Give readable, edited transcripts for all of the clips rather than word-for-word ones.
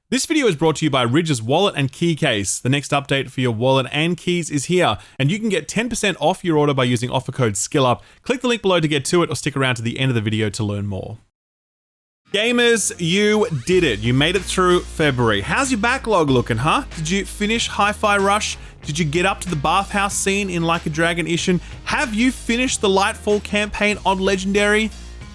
This video is brought to you by Ridge's Wallet and Key Case. The next update for your wallet and keys is here, and you can get 10% off your order by using offer code SKYLUP. Click the link below to get to it, or stick around to the end of the video to learn more. Gamers, you did it. You made it through February. How's your backlog looking, huh? Did you finish Hi-Fi Rush? Did you get up to the bathhouse scene in Like a Dragon Ishin? Have you finished the Lightfall campaign on Legendary?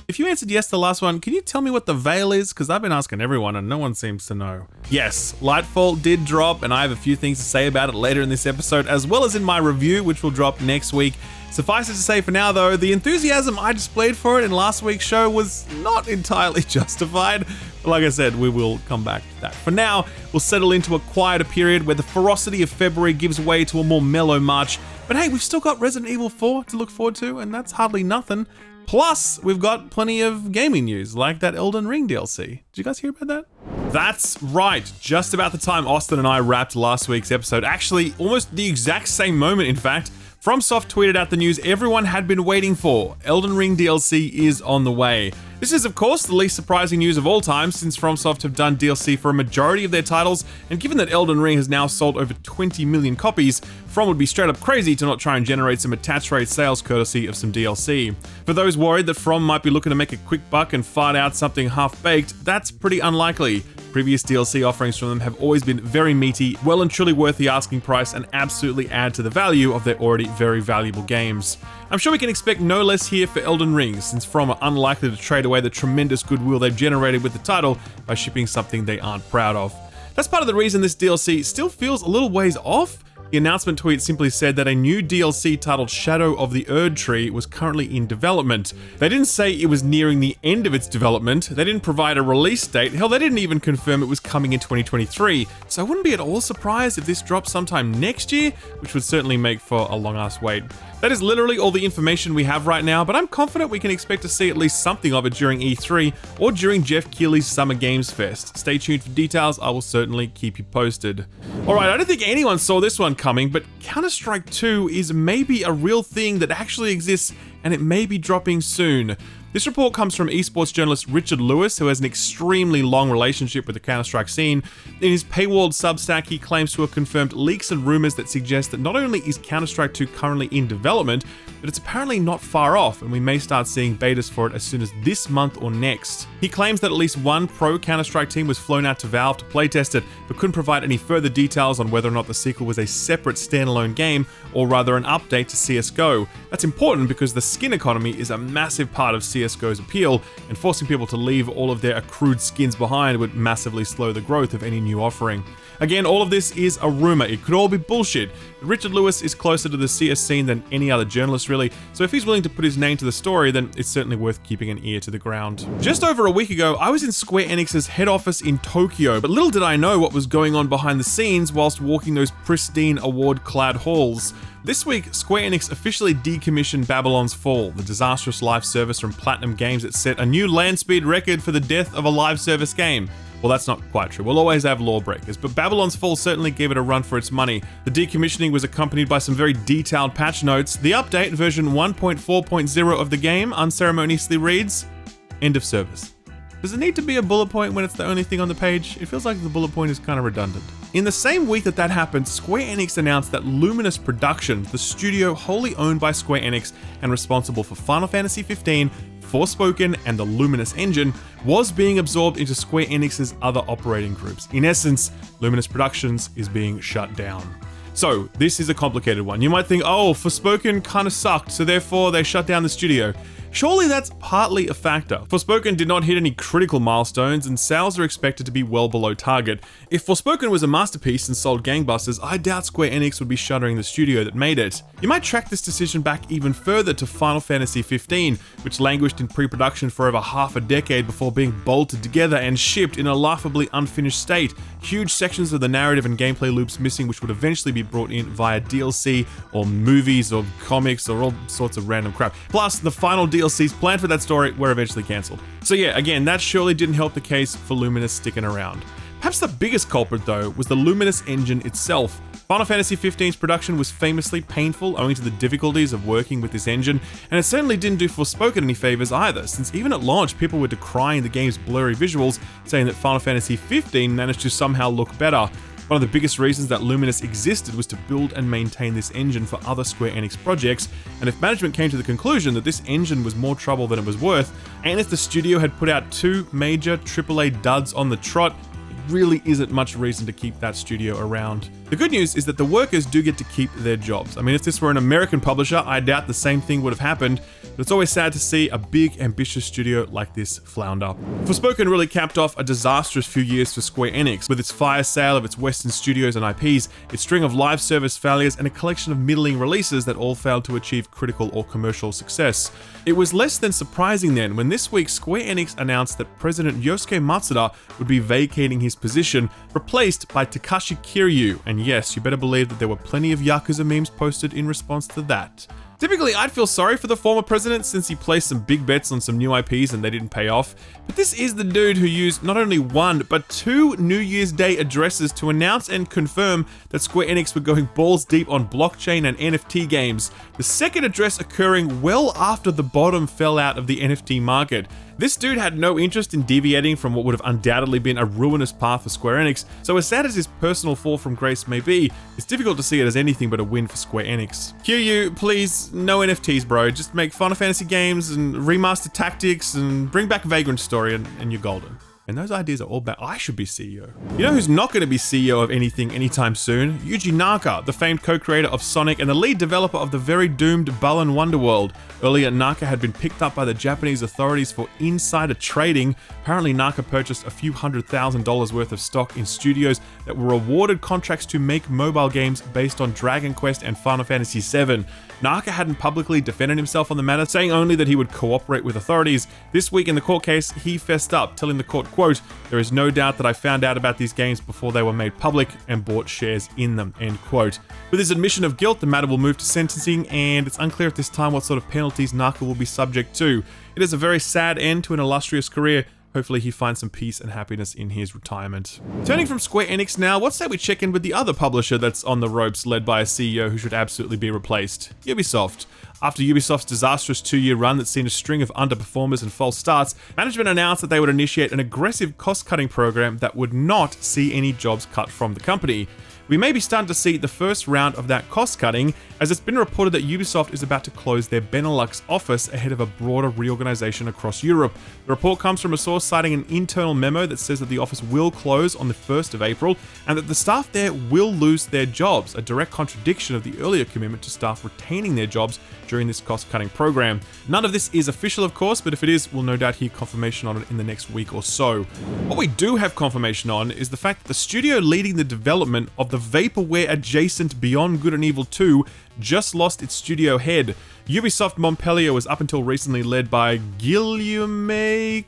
If you answered yes to the last one, can you tell me what the Veil is? Because I've been asking everyone and no one seems to know. Yes, Lightfall did drop, and I have a few things to say about it later in this episode, as well as in my review, which will drop next week. Suffice it to say for now though, the enthusiasm I displayed for it in last week's show was not entirely justified. But like I said, we will come back to that. For now, we'll settle into a quieter period where the ferocity of February gives way to a more mellow March. But hey, we've still got Resident Evil 4 to look forward to, and that's hardly nothing. Plus, we've got plenty of gaming news, like that Elden Ring DLC. Did you guys hear about that? That's right, just about the time Austin and I wrapped last week's episode. Actually, almost the exact same moment, in fact. FromSoft tweeted out the news everyone had been waiting for. Elden Ring DLC is on the way. This is, of course, the least surprising news of all time, since FromSoft have done DLC for a majority of their titles, and given that Elden Ring has now sold over 20 million copies, From would be straight up crazy to not try and generate some attach rate sales courtesy of some DLC. For those worried that From might be looking to make a quick buck and fart out something half-baked, that's pretty unlikely. Previous DLC offerings from them have always been very meaty, well and truly worth the asking price, and absolutely add to the value of their already very valuable games. I'm sure we can expect no less here for Elden Ring, since From are unlikely to trade away the tremendous goodwill they've generated with the title by shipping something they aren't proud of. That's part of the reason this DLC still feels a little ways off. The announcement tweet simply said that a new DLC titled Shadow of the Erd Tree was currently in development. They didn't say it was nearing the end of its development, they didn't provide a release date, hell they didn't even confirm it was coming in 2023, so I wouldn't be at all surprised if this drops sometime next year, which would certainly make for a long ass wait. That is literally all the information we have right now, but I'm confident we can expect to see at least something of it during E3 or during Jeff Keighley's Summer Games Fest. Stay tuned for details, I will certainly keep you posted. Alright, I don't think anyone saw this one coming, but Counter-Strike 2 is maybe a real thing that actually exists, and it may be dropping soon. This report comes from esports journalist Richard Lewis, who has an extremely long relationship with the Counter-Strike scene. In his paywalled Substack, he claims to have confirmed leaks and rumors that suggest that not only is Counter-Strike 2 currently in development, but it's apparently not far off, and we may start seeing betas for it as soon as this month or next. He claims that at least one pro Counter-Strike team was flown out to Valve to playtest it, but couldn't provide any further details on whether or not the sequel was a separate standalone game, or rather an update to CSGO. That's important because the skin economy is a massive part of CSGO's appeal, and forcing people to leave all of their accrued skins behind would massively slow the growth of any new offering. Again, all of this is a rumor, it could all be bullshit. Richard Lewis is closer to the CS scene than any other journalist really, so if he's willing to put his name to the story, then it's certainly worth keeping an ear to the ground. Just over a week ago, I was in Square Enix's head office in Tokyo, but little did I know what was going on behind the scenes whilst walking those pristine award-clad halls. This week, Square Enix officially decommissioned Babylon's Fall, the disastrous live service from Platinum Games that set a new land speed record for the death of a live service game. Well, that's not quite true. We'll always have lawbreakers, but Babylon's Fall certainly gave it a run for its money. The decommissioning was accompanied by some very detailed patch notes. The update, version 1.4.0 of the game, unceremoniously reads, "End of service." Does it need to be a bullet point when it's the only thing on the page? It feels like the bullet point is kind of redundant. In the same week that happened, Square Enix announced that Luminous Productions, the studio wholly owned by Square Enix and responsible for Final Fantasy XV, Forspoken, and the Luminous engine, was being absorbed into Square Enix's other operating groups. In essence, Luminous Productions is being shut down. So, this is a complicated one. You might think, oh, Forspoken kind of sucked, so therefore they shut down the studio. Surely that's partly a factor. Forspoken did not hit any critical milestones, and sales are expected to be well below target. If Forspoken was a masterpiece and sold gangbusters, I doubt Square Enix would be shuttering the studio that made it. You might track this decision back even further to Final Fantasy XV, which languished in pre-production for over half a decade before being bolted together and shipped in a laughably unfinished state. Huge sections of the narrative and gameplay loops missing, which would eventually be brought in via DLC or movies or comics or all sorts of random crap. Plus, the final DLCs planned for that story were eventually cancelled. So yeah, again, that surely didn't help the case for Luminous sticking around. Perhaps the biggest culprit though was the Luminous engine itself. Final Fantasy XV's production was famously painful owing to the difficulties of working with this engine, and it certainly didn't do Forspoken any favors either, since even at launch people were decrying the game's blurry visuals, saying that Final Fantasy XV managed to somehow look better. One of the biggest reasons that Luminous existed was to build and maintain this engine for other Square Enix projects, and if management came to the conclusion that this engine was more trouble than it was worth, and if the studio had put out 2 major AAA duds on the trot, really isn't much reason to keep that studio around. The good news is that the workers do get to keep their jobs. I mean, if this were an American publisher, I doubt the same thing would have happened, but it's always sad to see a big, ambitious studio like this flounder. Forspoken really capped off a disastrous few years for Square Enix, with its fire sale of its Western studios and IPs, its string of live service failures, and a collection of middling releases that all failed to achieve critical or commercial success. It was less than surprising then when this week Square Enix announced that President Yosuke Matsuda would be vacating his position, replaced by Takashi Kiryu, and yes, you better believe that there were plenty of Yakuza memes posted in response to that. Typically, I'd feel sorry for the former president since he placed some big bets on some new IPs and they didn't pay off, but this is the dude who used not only 1, but 2 New Year's Day addresses to announce and confirm that Square Enix were going balls deep on blockchain and NFT games, the second address occurring well after the bottom fell out of the NFT market. This dude had no interest in deviating from what would have undoubtedly been a ruinous path for Square Enix, so as sad as his personal fall from grace may be, it's difficult to see it as anything but a win for Square Enix. Kiryu, please, no NFTs bro, just make Final Fantasy games and remaster Tactics and bring back Vagrant Story and you're golden. And those ideas are all bad. I should be CEO. You know who's not going to be CEO of anything anytime soon? Yuji Naka, the famed co-creator of Sonic and the lead developer of the very doomed Balan Wonderworld. Earlier, Naka had been picked up by the Japanese authorities for insider trading. Apparently, Naka purchased a few $100,000 worth of stock in studios that were awarded contracts to make mobile games based on Dragon Quest and Final Fantasy VII. Naka hadn't publicly defended himself on the matter, saying only that he would cooperate with authorities. This week in the court case, he fessed up, telling the court, quote, "There is no doubt that I found out about these games before they were made public and bought shares in them," end quote. With his admission of guilt, the matter will move to sentencing, and it's unclear at this time what sort of penalties Naka will be subject to. It is a very sad end to an illustrious career. Hopefully he finds some peace and happiness in his retirement. Turning from Square Enix now, what say we check in with the other publisher that's on the ropes, led by a CEO who should absolutely be replaced? Ubisoft. After Ubisoft's disastrous 2-year run that's seen a string of underperformers and false starts, management announced that they would initiate an aggressive cost-cutting program that would not see any jobs cut from the company. We may be starting to see the first round of that cost cutting, as it's been reported that Ubisoft is about to close their Benelux office ahead of a broader reorganization across Europe. The report comes from a source citing an internal memo that says that the office will close on the 1st of April and that the staff there will lose their jobs, a direct contradiction of the earlier commitment to staff retaining their jobs during this cost-cutting program. None of this is official, of course, but if it is, we'll no doubt hear confirmation on it in the next week or so. What we do have confirmation on is the fact that the studio leading the development of the vaporware adjacent Beyond Good and Evil 2 just lost its studio head. Ubisoft Montpellier was up until recently led by Guillaume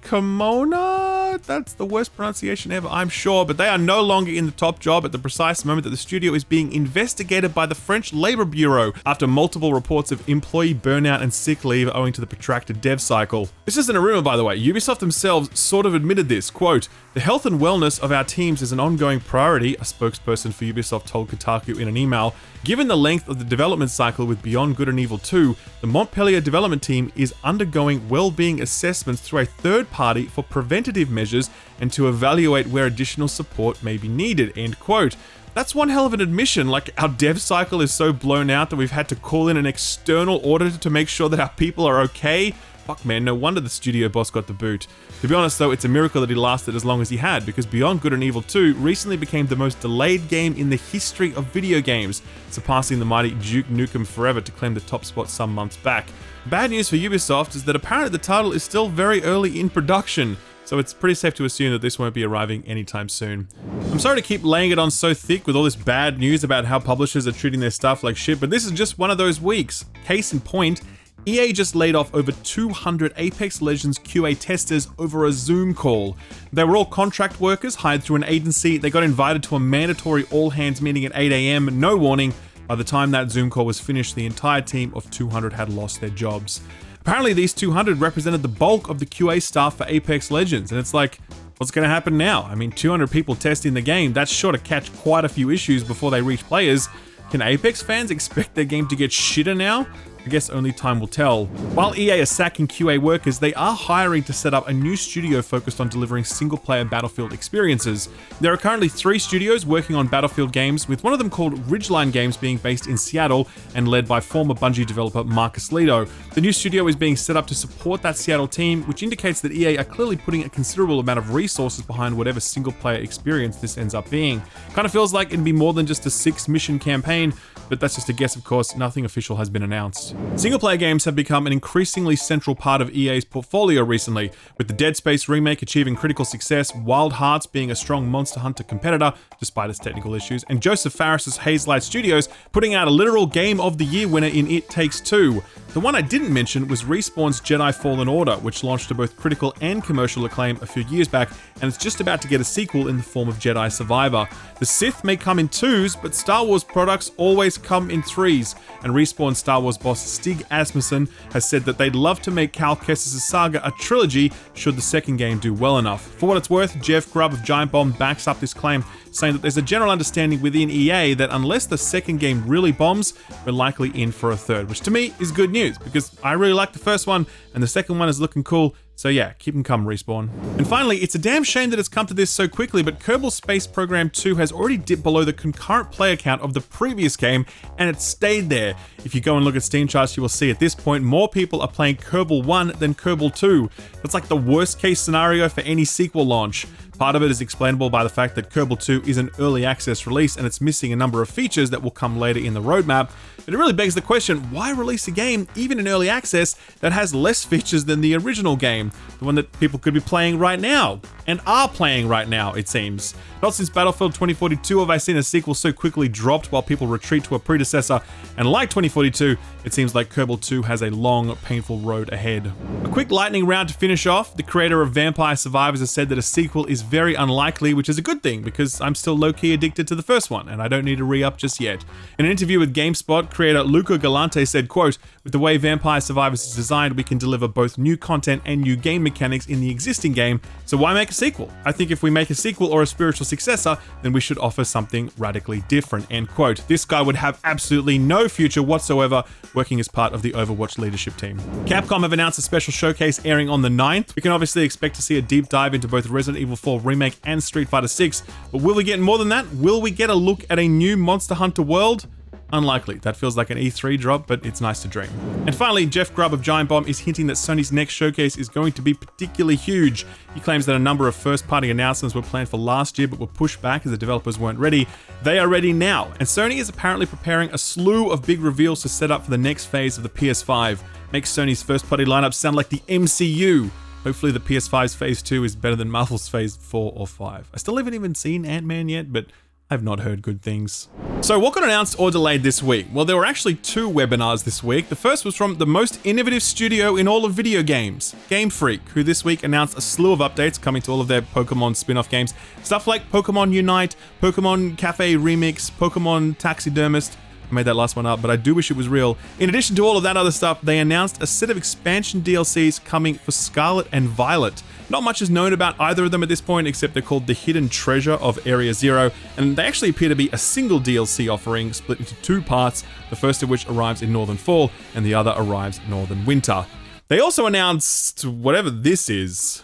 Carmona? That's the worst pronunciation ever, I'm sure, but they are no longer in the top job at the precise moment that the studio is being investigated by the French Labor Bureau after multiple reports of employee burnout and sick leave owing to the protracted dev cycle. This isn't a rumor, by the way. Ubisoft themselves sort of admitted this, quote, "The health and wellness of our teams is an ongoing priority," a spokesperson for Ubisoft told Kotaku in an email. "Given the length of the development cycle with Beyond Good and Evil 2, the Montpellier development team is undergoing well-being assessments through a third party for preventative measures and to evaluate where additional support may be needed," end quote. That's one hell of an admission, like our dev cycle is so blown out that we've had to call in an external auditor to make sure that our people are okay. Fuck man, no wonder the studio boss got the boot. To be honest though, it's a miracle that he lasted as long as he had, because Beyond Good and Evil 2 recently became the most delayed game in the history of video games, surpassing the mighty Duke Nukem Forever to claim the top spot some months back. Bad news for Ubisoft is that apparently the title is still very early in production, so it's pretty safe to assume that this won't be arriving anytime soon. I'm sorry to keep laying it on so thick with all this bad news about how publishers are treating their stuff like shit, but this is just one of those weeks. Case in point, EA just laid off over 200 Apex Legends QA testers over a Zoom call. They were all contract workers hired through an agency. They got invited to a mandatory all-hands meeting at 8 AM, no warning. By the time that Zoom call was finished, the entire team of 200 had lost their jobs. Apparently these 200 represented the bulk of the QA staff for Apex Legends, and it's like, What's going to happen now? I mean, 200 people testing the game, that's sure to catch quite a few issues before they reach players. Can Apex fans expect their game to get shitter now? I guess only time will tell. While EA are sacking QA workers, they are hiring to set up a new studio focused on delivering single-player Battlefield experiences. There are currently 3 studios working on Battlefield games, with one of them called Ridgeline Games being based in Seattle and led by former Bungie developer Marcus Lito. The new studio is being set up to support that Seattle team, which indicates that EA are clearly putting a considerable amount of resources behind whatever single-player experience this ends up being. Kind of feels like it'd be more than just a 6-mission campaign, but that's just a guess, of course. Nothing official has been announced. Single-player games have become an increasingly central part of EA's portfolio recently, with the Dead Space remake achieving critical success, Wild Hearts being a strong Monster Hunter competitor, despite its technical issues, and Joseph Fares' Hazelight Studios putting out a literal Game of the Year winner in It Takes Two. The one I didn't mention was Respawn's Jedi Fallen Order, which launched to both critical and commercial acclaim a few years back, and it's just about to get a sequel in the form of Jedi Survivor. The Sith may come in 2s, but Star Wars products always come in 3s, and Respawn Star Wars boss Stig Asmussen has said that they'd love to make Cal Kestis' saga a trilogy should the second game do well enough. For what it's worth, Jeff Grubb of Giant Bomb backs up this claim, saying that there's a general understanding within EA that unless the second game really bombs, we're likely in for a third, which to me is good news, because I really like the first one, and the second one is looking cool. So yeah, keep them coming, Respawn. And finally, it's a damn shame that it's come to this so quickly, but Kerbal Space Program 2 has already dipped below the concurrent player count of the previous game, and it's stayed there. If you go and look at Steam charts, you will see at this point more people are playing Kerbal 1 than Kerbal 2. That's like the worst case scenario for any sequel launch. Part of it is explainable by the fact that Kerbal 2 is an early access release and it's missing a number of features that will come later in the roadmap. But it really begs the question, why release a game, even in early access, that has less features than the original game? The one that people could be playing right now, and are playing right now, it seems. Not since Battlefield 2042 have I seen a sequel so quickly dropped while people retreat to a predecessor, and like 2042, it seems like Kerbal 2 has a long, painful road ahead. A quick lightning round to finish off. The creator of Vampire Survivors has said that a sequel is very unlikely, which is a good thing because I'm still low-key addicted to the first one and I don't need to re-up just yet. In an interview with GameSpot, creator Luca Galante said, quote, "With the way Vampire Survivors is designed, we can deliver both new content and new game mechanics in the existing game, so why make a sequel? I think if we make a sequel or a spiritual successor, then we should offer something radically different," end quote. This guy would have absolutely no future whatsoever working as part of the Overwatch leadership team. Capcom have announced a special showcase airing on the 9th. We can obviously expect to see a deep dive into both Resident Evil 4 Remake and Street Fighter 6, but will we get more than that? Will we get a look at a new Monster Hunter world? Unlikely. That feels like an E3 drop, but it's nice to dream. And finally, Jeff Grubb of Giant Bomb is hinting that Sony's next showcase is going to be particularly huge. He claims that a number of first-party announcements were planned for last year but were pushed back as the developers weren't ready. They are ready now, and Sony is apparently preparing a slew of big reveals to set up for the next phase of the PS5. Makes Sony's first-party lineup sound like the MCU. Hopefully the PS5's Phase 2 is better than Marvel's Phase 4 or 5. I still haven't even seen Ant-Man yet, but I've not heard good things. So what got announced or delayed this week? Well, there were actually 2 webinars this week. The first was from the most innovative studio in all of video games, Game Freak, who this week announced a slew of updates coming to all of their Pokemon spin-off games. Stuff like Pokemon Unite, Pokemon Cafe Remix, Pokemon Taxidermist. I made that last one up, but I do wish it was real. In addition to all of that other stuff, they announced a set of expansion DLCs coming for Scarlet and Violet. Not much is known about either of them at this point, except they're called the Hidden Treasure of Area Zero, and they actually appear to be a single DLC offering split into 2 parts, the first of which arrives in Northern Fall, and the other arrives in Northern Winter. They also announced whatever this is.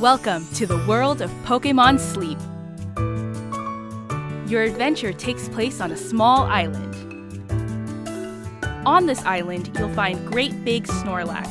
Welcome to the world of Pokemon Sleep. Your adventure takes place on a small island. On this island, you'll find great big Snorlax.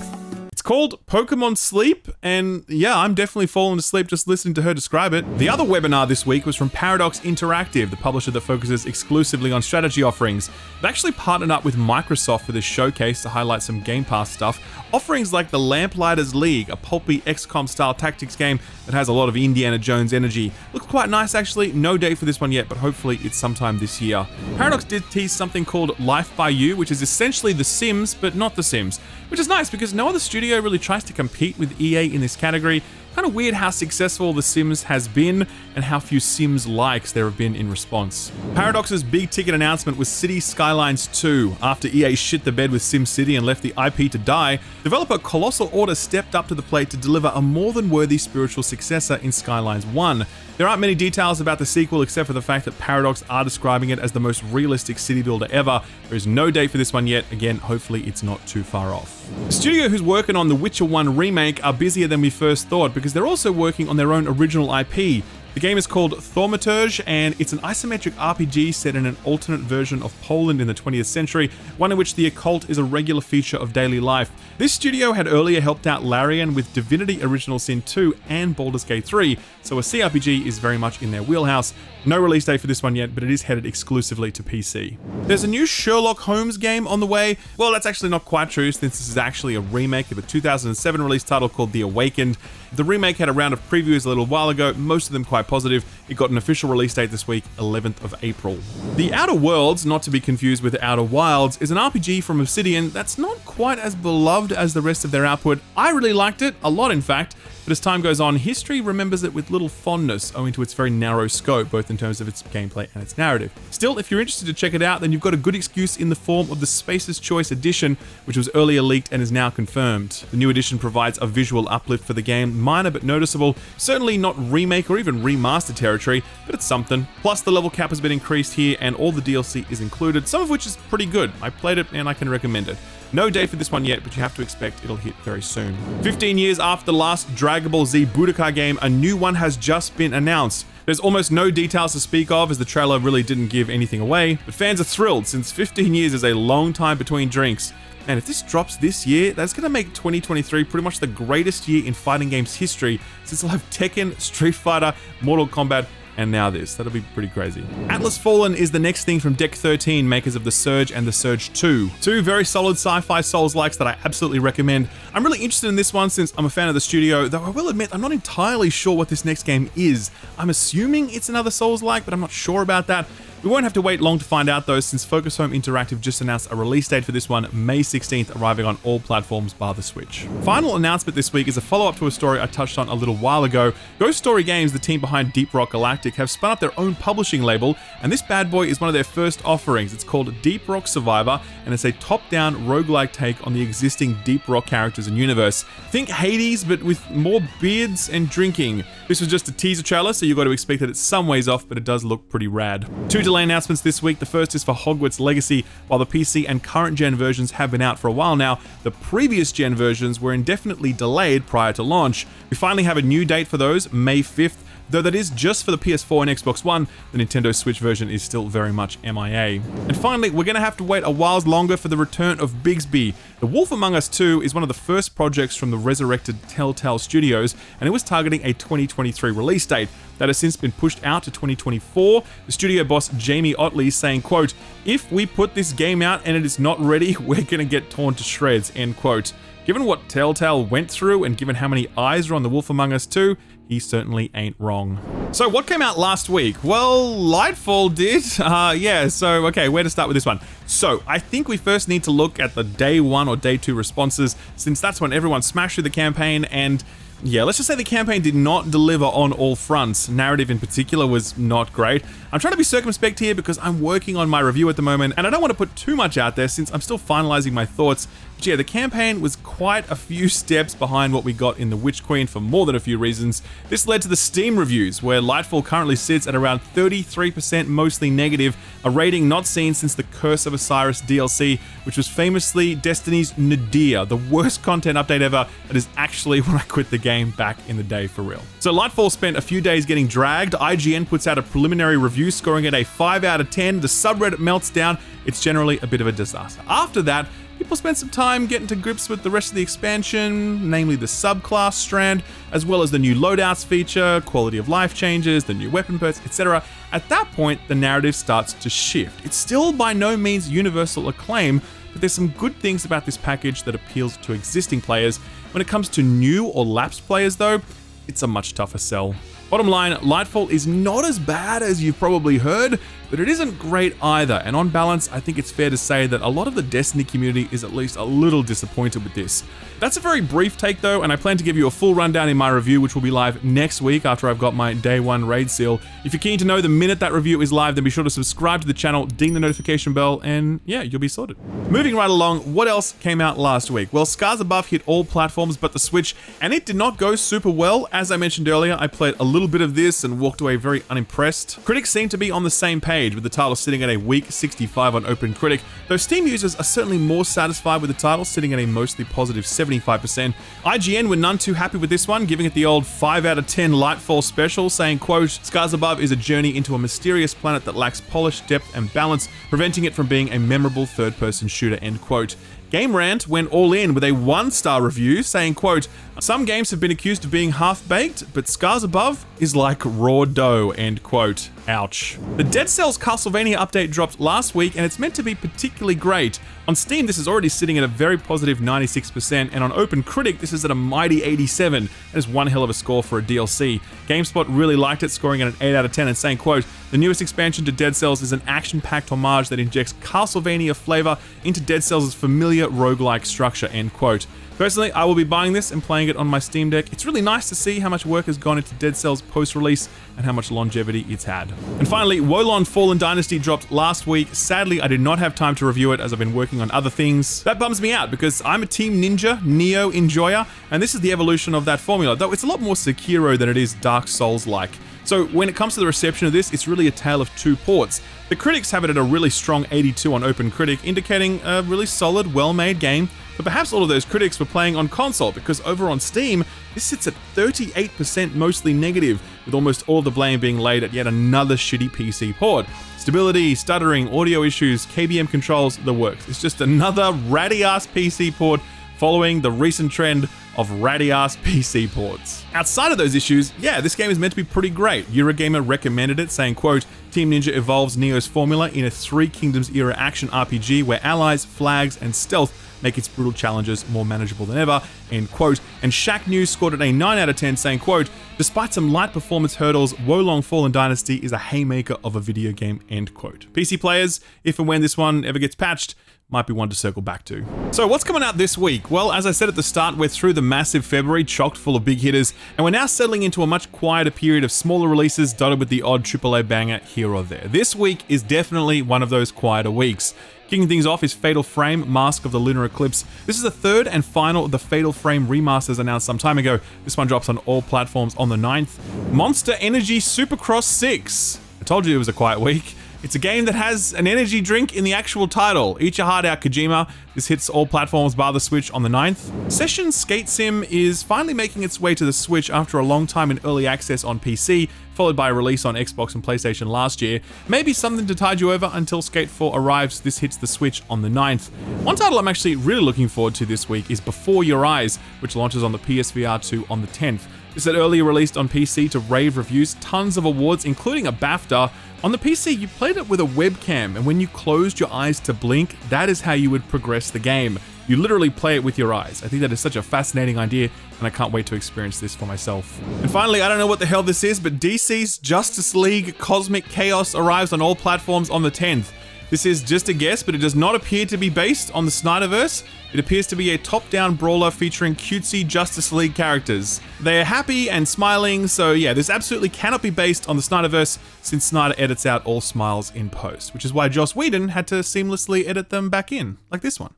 It's called Pokemon Sleep, and yeah, I'm definitely falling asleep just listening to her describe it. The other webinar this week was from Paradox Interactive, the publisher that focuses exclusively on strategy offerings. They've actually partnered up with Microsoft for this showcase to highlight some Game Pass stuff. Offerings like the Lamplighters League, a pulpy XCOM-style tactics game that has a lot of Indiana Jones energy. Looks quite nice actually, no date for this one yet, but hopefully it's sometime this year. Paradox did tease something called Life by You, which is essentially The Sims, but not The Sims. Which is nice because no other studio really tries to compete with EA in this category. Kind of weird how successful The Sims has been and how few Sims likes there have been in response. Paradox's big ticket announcement was City Skylines 2. After EA shit the bed with SimCity and left the IP to die, developer Colossal Order stepped up to the plate to deliver a more than worthy spiritual successor in Skylines 1. There aren't many details about the sequel except for the fact that Paradox are describing it as the most realistic city builder ever. There is no date for this one yet. Again, hopefully it's not too far off. The studio who's working on the Witcher 1 remake are busier than we first thought because they're also working on their own original IP. The game is called Thaumaturge, and it's an isometric RPG set in an alternate version of Poland in the 20th century, one in which the occult is a regular feature of daily life. This studio had earlier helped out Larian with Divinity Original Sin 2 and Baldur's Gate 3, so a CRPG is very much in their wheelhouse. No release date for this one yet, but it is headed exclusively to PC. There's a new Sherlock Holmes game on the way. Well, that's actually not quite true, since this is actually a remake of a 2007 release title called The Awakened. The remake had a round of previews a little while ago, most of them quite positive. It got an official release date this week, 11th of April. The Outer Worlds, not to be confused with Outer Wilds, is an RPG from Obsidian that's not quite as beloved as the rest of their output. I really liked it, a lot in fact, but as time goes on, history remembers it with little fondness owing to its very narrow scope, both in terms of its gameplay and its narrative. Still, if you're interested to check it out, then you've got a good excuse in the form of the Spacer's Choice Edition, which was earlier leaked and is now confirmed. The new edition provides a visual uplift for the game, minor but noticeable, certainly not remake or even remaster territory, but it's something. Plus, the level cap has been increased here and all the DLC is included, some of which is pretty good. I played it and I can recommend it. No date for this one yet, but you have to expect it'll hit very soon. 15 years after the last Dragon Ball Z Budokai game, a new one has just been announced. There's almost no details to speak of as the trailer really didn't give anything away, but fans are thrilled since 15 years is a long time between drinks. And if this drops this year, that's going to make 2023 pretty much the greatest year in fighting games history, since we'll have Tekken, Street Fighter, Mortal Kombat, and now this. That'll be pretty crazy. Atlas Fallen is the next thing from Deck 13, makers of The Surge and The Surge 2. Two very solid sci-fi Souls-likes that I absolutely recommend. I'm really interested in this one since I'm a fan of the studio, though I will admit I'm not entirely sure what this next game is. I'm assuming it's another Souls-like, but I'm not sure about that. We won't have to wait long to find out though, since Focus Home Interactive just announced a release date for this one, May 16th, arriving on all platforms bar the Switch. Final announcement this week is a follow-up to a story I touched on a little while ago. Ghost Story Games, the team behind Deep Rock Galactic, have spun up their own publishing label, and this bad boy is one of their first offerings. It's called Deep Rock Survivor, and it's a top-down roguelike take on the existing Deep Rock characters and universe. Think Hades, but with more beards and drinking. This was just a teaser trailer, so you've got to expect that it's some ways off, but it does look pretty rad. Two delay announcements this week. The first is for Hogwarts Legacy. While the PC and current gen versions have been out for a while now, the previous gen versions were indefinitely delayed prior to launch. We finally have a new date for those, May 5th. Though that is just for the PS4 and Xbox One, the Nintendo Switch version is still very much MIA. And finally, we're going to have to wait a while longer for the return of Bigsby. The Wolf Among Us 2 is one of the first projects from the resurrected Telltale Studios, and it was targeting a 2023 release date. That has since been pushed out to 2024. The studio boss Jamie Otley saying, quote, "If we put this game out and it is not ready, we're going to get torn to shreds," end quote. Given what Telltale went through and given how many eyes are on The Wolf Among Us 2, he certainly ain't wrong. So what came out last week? Well, Lightfall did. Okay, where to start with this one? So I think we first need to look at the day 1 or day 2 responses, since that's when everyone smashed through the campaign, and yeah, let's just say the campaign did not deliver on all fronts. Narrative in particular was not great. I'm trying to be circumspect here because I'm working on my review at the moment, and I don't want to put too much out there since I'm still finalizing my thoughts. But yeah, the campaign was quite a few steps behind what we got in The Witch Queen for more than a few reasons. This led to the Steam reviews, where Lightfall currently sits at around 33% mostly negative, a rating not seen since the Curse of Osiris DLC, which was famously Destiny's nadir, the worst content update ever. That is actually when I quit the game back in the day for real. So Lightfall spent a few days getting dragged. IGN puts out a preliminary review scoring it a 5 out of 10. The subreddit melts down. It's generally a bit of a disaster. After that, people spent some time getting to grips with the rest of the expansion, namely the subclass strand, as well as the new loadouts feature, quality of life changes, the new weapon perks, etc. At that point, the narrative starts to shift. It's still by no means universal acclaim, but there's some good things about this package that appeals to existing players. When it comes to new or lapsed players though, it's a much tougher sell. Bottom line, Lightfall is not as bad as you've probably heard, but but it isn't great either, and on balance, I think it's fair to say that a lot of the Destiny community is at least a little disappointed with this. That's a very brief take though, and I plan to give you a full rundown in my review, which will be live next week after I've got my day 1 raid seal. If you're keen to know the minute that review is live, then be sure to subscribe to the channel, ding the notification bell, and yeah, you'll be sorted. Moving right along, what else came out last week? Well, Scars Above hit all platforms but the Switch, and it did not go super well. As I mentioned earlier, I played a little bit of this and walked away very unimpressed. Critics seem to be on the same page, with the title sitting at a weak 65 on OpenCritic, though Steam users are certainly more satisfied with the title, sitting at a mostly positive 75%. IGN were none too happy with this one, giving it the old 5 out of 10 Lightfall special, saying, quote, Scars Above is a journey into a mysterious planet that lacks polish, depth, and balance, preventing it from being a memorable third-person shooter, end quote. Game Rant went all in with a 1-star review, saying, quote, some games have been accused of being half-baked, but Scars Above is like raw dough, end quote. Ouch. The Dead Cells Castlevania update dropped last week, and it's meant to be particularly great. On Steam, this is already sitting at a very positive 96%, and on OpenCritic, this is at a mighty 87. That is one hell of a score for a DLC. GameSpot really liked it, scoring at an 8 out of 10 and saying, quote, the newest expansion to Dead Cells is an action-packed homage that injects Castlevania flavor into Dead Cells' familiar roguelike structure, end quote. Personally, I will be buying this and playing it on my Steam Deck. It's really nice to see how much work has gone into Dead Cells post-release and how much longevity it's had. And finally, Wolong Fallen Dynasty dropped last week. Sadly, I did not have time to review it as I've been working on other things. That bums me out because I'm a Team Ninja Neo enjoyer, and this is the evolution of that formula, though it's a lot more Sekiro than it is Dark Souls-like. So when it comes to the reception of this, it's really a tale of two ports. The critics have it at a really strong 82 on OpenCritic, indicating a really solid, well-made game, but perhaps all of those critics were playing on console, because over on Steam, this sits at 38% mostly negative, with almost all the blame being laid at yet another shitty PC port. Stability, stuttering, audio issues, KBM controls, the works. It's just another ratty-ass PC port following the recent trend of ratty-ass PC ports. Outside of those issues, yeah, this game is meant to be pretty great. Eurogamer recommended it, saying, quote, Team Ninja evolves Neo's formula in a Three Kingdoms era action RPG where allies, flags, and stealth make its brutal challenges more manageable than ever, end quote. And Shack News scored it a 9 out of 10, saying, quote, despite some light performance hurdles, Wolong Fallen Dynasty is a haymaker of a video game, end quote. PC players, if and when this one ever gets patched, might be one to circle back to. So what's coming out this week? Well, as I said at the start, we're through the massive February chocked full of big hitters, and we're now settling into a much quieter period of smaller releases dotted with the odd AAA banger here or there. This week is definitely one of those quieter weeks. Kicking things off is Fatal Frame, Mask of the Lunar Eclipse. This is the third and final of the Fatal Frame remasters announced some time ago. This one drops on all platforms on the 9th. Monster Energy Supercross 6. I told you it was a quiet week. It's a game that has an energy drink in the actual title. Eat your heart out, Kojima. This hits all platforms bar the Switch on the 9th. Session Skate Sim is finally making its way to the Switch after a long time in early access on PC, followed by a release on Xbox and PlayStation last year. Maybe something to tide you over until Skate 4 arrives. This hits the Switch on the 9th. One title I'm actually really looking forward to this week is Before Your Eyes, which launches on the PSVR 2 on the 10th. This had earlier released on PC to rave reviews, tons of awards, including a BAFTA. On the PC, you played it with a webcam, and when you closed your eyes to blink, that is how you would progress the game. You literally play it with your eyes. I think that is such a fascinating idea, and I can't wait to experience this for myself. And finally, I don't know what the hell this is, but DC's Justice League Cosmic Chaos arrives on all platforms on the 10th. This is just a guess, but it does not appear to be based on the Snyderverse. It appears to be a top-down brawler featuring cutesy Justice League characters. They are happy and smiling, so yeah, this absolutely cannot be based on the Snyderverse, since Snyder edits out all smiles in post, which is why Joss Whedon had to seamlessly edit them back in, like this one.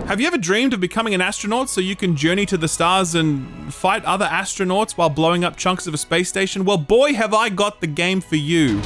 Have you ever dreamed of becoming an astronaut so you can journey to the stars and fight other astronauts while blowing up chunks of a space station? Well, boy, have I got the game for you.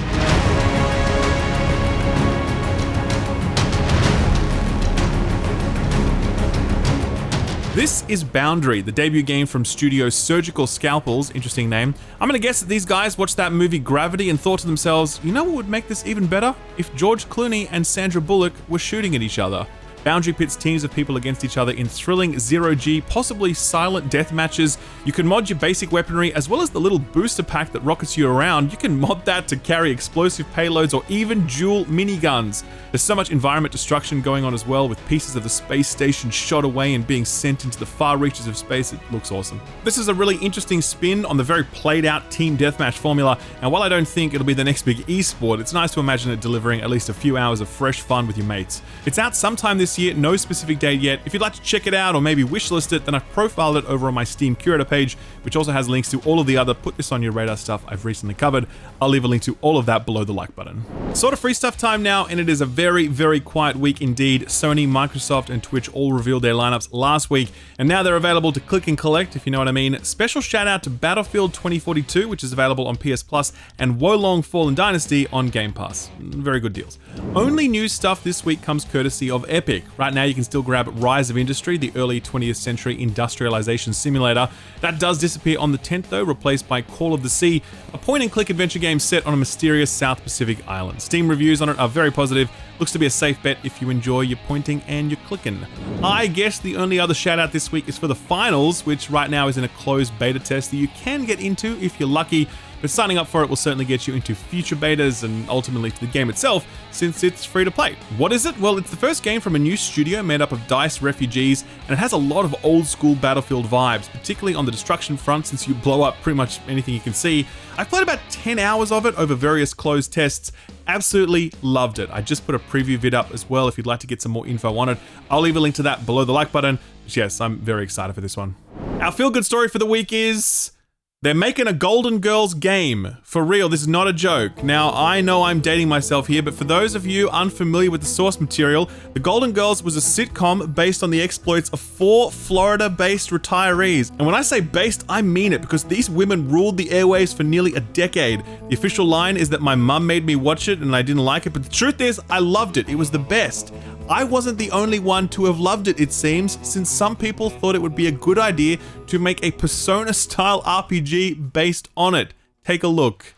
This is Boundary, the debut game from studio Surgical Scalpels, interesting name. I'm gonna guess that these guys watched that movie Gravity and thought to themselves, you know what would make this even better? If George Clooney and Sandra Bullock were shooting at each other. Boundary pits teams of people against each other in thrilling zero-G, possibly silent death matches. You can mod your basic weaponry as well as the little booster pack that rockets you around. You can mod that to carry explosive payloads or even dual miniguns. There's so much environment destruction going on as well, with pieces of the space station shot away and being sent into the far reaches of space. It looks awesome. This is a really interesting spin on the very played out team deathmatch formula, and while I don't think it'll be the next big esport, it's nice to imagine it delivering at least a few hours of fresh fun with your mates. It's out sometime this year, no specific date yet. If you'd like to check it out or maybe wishlist it, then I've profiled it over on my Steam Curator page, which also has links to all of the other put this on your radar stuff I've recently covered. I'll leave a link to all of that below the like button. Sort of free stuff time now, and it is a very, very quiet week indeed. Sony, Microsoft, and Twitch all revealed their lineups last week, and now they're available to click and collect, if you know what I mean. Special shout out to Battlefield 2042, which is available on PS Plus, and Wolong Fallen Dynasty on Game Pass. Very good deals. Only new stuff this week comes courtesy of Epic. Right now you can still grab Rise of Industry, the early 20th century industrialization simulator. That does disappear on the 10th though, replaced by Call of the Sea, a point-and-click adventure game set on a mysterious South Pacific island. Steam reviews on it are very positive. Looks to be a safe bet if you enjoy your pointing and your clicking. I guess the only other shout out this week is for the finals, which right now is in a closed beta test that you can get into if you're lucky, but signing up for it will certainly get you into future betas and ultimately to the game itself, since it's free to play. What is it? Well, it's the first game from a new studio made up of DICE refugees, and it has a lot of old school Battlefield vibes, particularly on the destruction front since you blow up pretty much anything you can see. I've played about 10 hours of it over various closed tests. Absolutely loved it. I just put a preview vid up as well if you'd like to get some more info on it. I'll leave a link to that below the like button. But yes, I'm very excited for this one. Our feel-good story for the week is they're making a Golden Girls game. For real, this is not a joke. Now, I know I'm dating myself here, but for those of you unfamiliar with the source material, the Golden Girls was a sitcom based on the exploits of 4 Florida-based retirees. And when I say based, I mean it, because these women ruled the airwaves for nearly a decade. The official line is that my mum made me watch it and I didn't like it, but the truth is, I loved it. It was the best. I wasn't the only one to have loved it, it seems, since some people thought it would be a good idea to make a Persona-style RPG based on it. Take a look.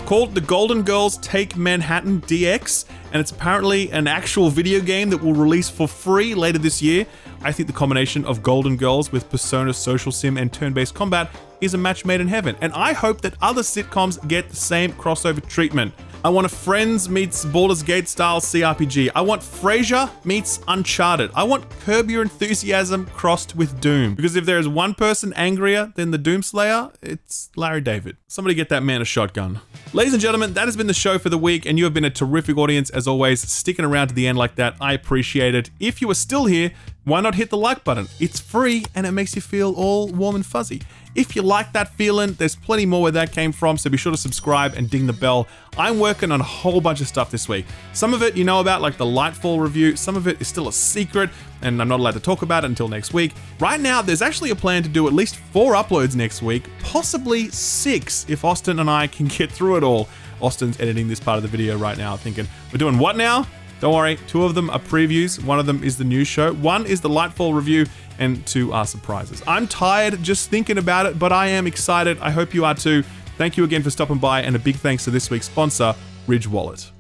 Called The Golden Girls Take Manhattan DX, and it's apparently an actual video game that will release for free later this year. I think the combination of Golden Girls with Persona social sim and turn-based combat is a match made in heaven, and I hope that other sitcoms get the same crossover treatment. I want a Friends meets Baldur's Gate style CRPG. I want Frasier meets Uncharted. I want Curb Your Enthusiasm crossed with Doom. Because if there is one person angrier than the Doomslayer, it's Larry David. Somebody get that man a shotgun. Ladies and gentlemen, that has been the show for the week, and you have been a terrific audience as always, sticking around to the end like that. I appreciate it. If you are still here, why not hit the like button? It's free and it makes you feel all warm and fuzzy. If you like that feeling, there's plenty more where that came from, so be sure to subscribe and ding the bell. I'm working on a whole bunch of stuff this week. Some of it you know about, like the Lightfall review. Some of it is still a secret, and I'm not allowed to talk about it until next week. Right now, there's actually a plan to do at least 4 uploads next week, possibly 6 if Austin and I can get through it all. Austin's editing this part of the video right now, thinking, we're doing what now? Don't worry, 2 of them are previews, 1 of them is the news show, 1 is the Lightfall review, and 2 are surprises. I'm tired just thinking about it, but I am excited. I hope you are too. Thank you again for stopping by, and a big thanks to this week's sponsor, Ridge Wallet.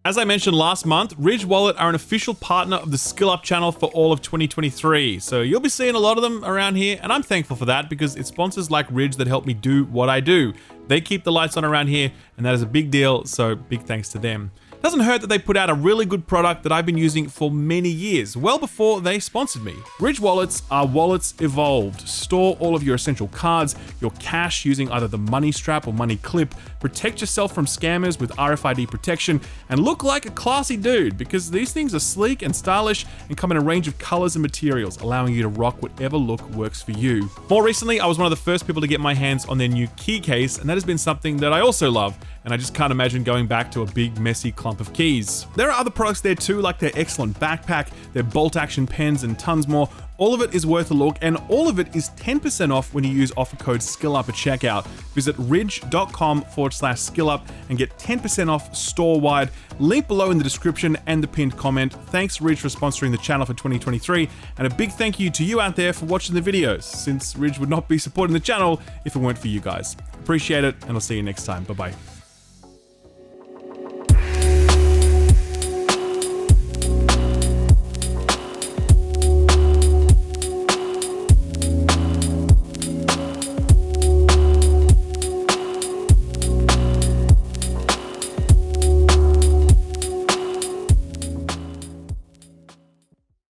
As I mentioned last month, Ridge Wallet are an official partner of the Skill Up channel for all of 2023. So you'll be seeing a lot of them around here, and I'm thankful for that because it's sponsors like Ridge that help me do what I do. They keep the lights on around here, and that is a big deal, so big thanks to them. Doesn't hurt that they put out a really good product that I've been using for many years, well before they sponsored me. Ridge Wallets are wallets evolved. Store all of your essential cards, your cash using either the money strap or money clip, protect yourself from scammers with RFID protection, and look like a classy dude because these things are sleek and stylish and come in a range of colors and materials, allowing you to rock whatever look works for you. More recently, I was one of the first people to get my hands on their new key case, and that has been something that I also love, and I just can't imagine going back to a big, messy, clumsy lump of keys. There are other products there too, like their excellent backpack, their bolt action pens, and tons more. All of it is worth a look, and all of it is 10% off when you use offer code SKILLUP at checkout. Visit ridge.com/skillup and get 10% off store-wide. Link below in the description and the pinned comment. Thanks Ridge for sponsoring the channel for 2023, and a big thank you to you out there for watching the videos, since Ridge would not be supporting the channel if it weren't for you guys. Appreciate it, and I'll see you next time. Bye-bye.